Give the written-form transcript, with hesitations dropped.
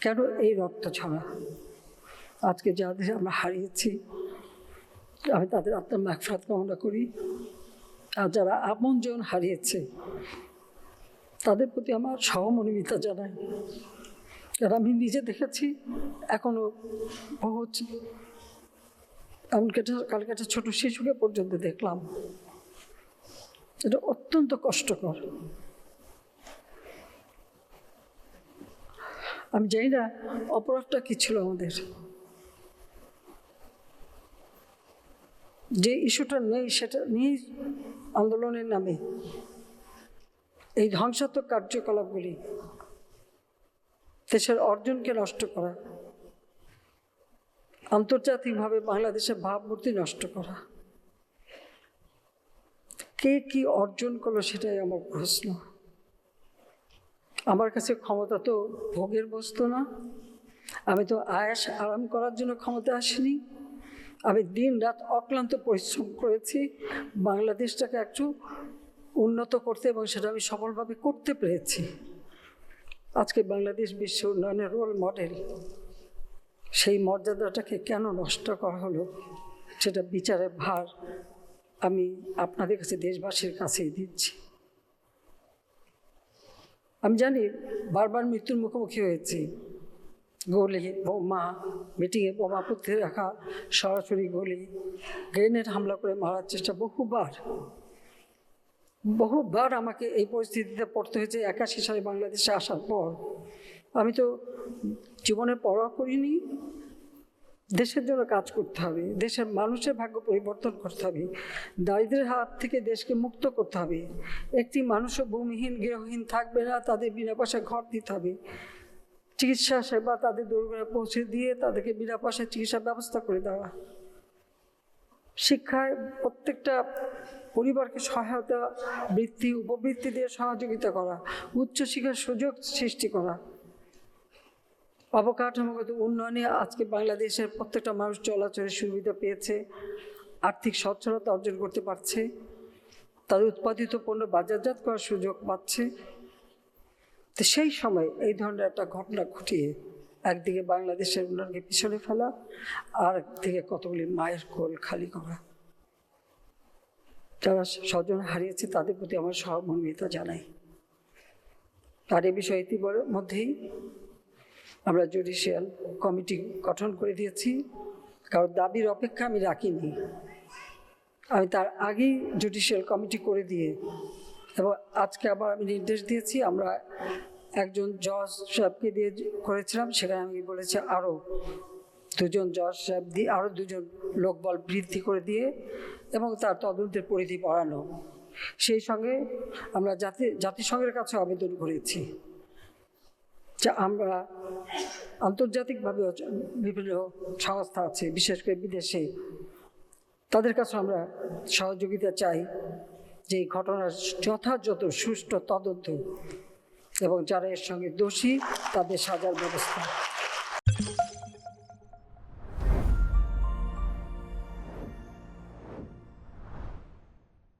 কেন এই রক্ত ঝরা? আজকে যাদের আমরা হারিয়েছি, আমি তাদের আত্মার মাগফিরাত কামনা করি। আর যারা আপনজন হারিয়েছে তাদের প্রতি আমার সহমর্মিতা জানাই। কারণ আমি নিজে দেখেছি, এখনো বহু, এমনকি কালকে একটা ছোট শিশুকে পর্যন্ত দেখলাম। এটা অত্যন্ত কষ্টকর। আমি জানি না অপরাধটা কি ছিল আমাদের, যে ইস্যুটা নেই সেটা নিয়েই আন্দোলনের নামে এই ধ্বংসাত্মক কার্যকলাপগুলি, দেশের অর্জনকে নষ্ট করা, আন্তর্জাতিকভাবে বাংলাদেশের ভাবমূর্তি নষ্ট করা। কে কি অর্জন করলো সেটাই আমার প্রশ্ন। আমার কাছে ক্ষমতা তো ভোগের বস্তু না। আমি তো আয়াস আরাম করার জন্য ক্ষমতা আসিনি। আমি দিন রাত অক্লান্ত পরিশ্রম করেছি বাংলাদেশটাকে একটু উন্নত করতে, এবং সেটা আমি সফলভাবে করতে পেরেছি। আজকে বাংলাদেশ বিশ্ব উন্নয়নের রোল মডেল। সেই মর্যাদাটাকে কেন নষ্ট করা হলো, সেটা বিচারের ভার আমি আপনাদের কাছে, দেশবাসীর কাছেই দিচ্ছি। আমি জানি বারবার মৃত্যুর মুখোমুখি হয়েছি। গুলি, বোমা, মিটিংয়ে বোমা পুঁতে রাখা, সরাসরি গুলি, গ্রেনেড হামলা করে মারার চেষ্টা বহুবার আমাকে এই পরিস্থিতিতে পড়তে হয়েছে 81 সালে বাংলাদেশে আসার পর। আমি তো জীবনের পরোয়া করিনি। দেশের জন্য কাজ করতে হবে, দেশের মানুষের ভাগ্য পরিবর্তন করতে হবে, দারিদ্র্যের হাত থেকে দেশকে মুক্ত করতে হবে। একটি মানুষও ভূমিহীন গৃহহীন থাকবে না, তাদের বিনা পয়সায় ঘর দিতে হবে। চিকিৎসা সেবা তাদের দোরগোড়ায় পৌঁছে দিয়ে তাদেরকে বিনা পয়সায় চিকিৎসার ব্যবস্থা করে দেওয়া। শিক্ষায় প্রত্যেকটা পরিবারকে সহায়তা, বৃত্তি, উপবৃত্তি দিয়ে সহযোগিতা করা, উচ্চশিক্ষার সুযোগ সৃষ্টি করা। অবকাঠামোগত উন্নয়নে আজকে বাংলাদেশের প্রত্যেকটা মানুষ চলাচলের সুবিধা পেয়েছে, আর্থিক সচ্ছলতা অর্জন করতে পারছে, তাদের উৎপাদিত পণ্য বাজারজাত করার সুযোগ পাচ্ছে। তো সেই সময় এই ধরনের একটা ঘটনা ঘটিয়ে একদিকে বাংলাদেশের উন্নয়নকে পিছনে ফেলা, আর একদিকে কতগুলি মায়ের কোল খালি করা। যারা স্বজন হারিয়েছে তাদের প্রতি আমার সহমর্মিতা জানাই। আর এ বিষয়ে ইতিমধ্যেই আমরা জুডিশিয়াল কমিটি গঠন করে দিয়েছি। কারণ দাবির অপেক্ষা আমি রাখিনি, আমি তার আগেই জুডিশিয়াল কমিটি করে দিয়ে, এবং আজকে আবার আমি নির্দেশ দিয়েছি। আমরা একজন জজ সাহেবকে দিয়ে করেছিলাম, সেখানে আমি বলেছি আরও 2জন জজ সাহেব দিয়ে, আরও 2জন লোকবল বৃদ্ধি করে দিয়ে, এবং তার তদন্তের পরিধি বাড়ানো। সেই সঙ্গে আমরা জাতিসংঘের কাছে আবেদন করেছি যে আমরা আন্তর্জাতিকভাবে বিভিন্ন সংস্থা আছে, বিশেষ করে বিদেশে, তাদের কাছে আমরা সহযোগিতা চাই যে এই ঘটনার যথাযথ সুষ্ঠু তদন্ত এবং যারা এর সঙ্গে দোষী তাদের সাজার ব্যবস্থা।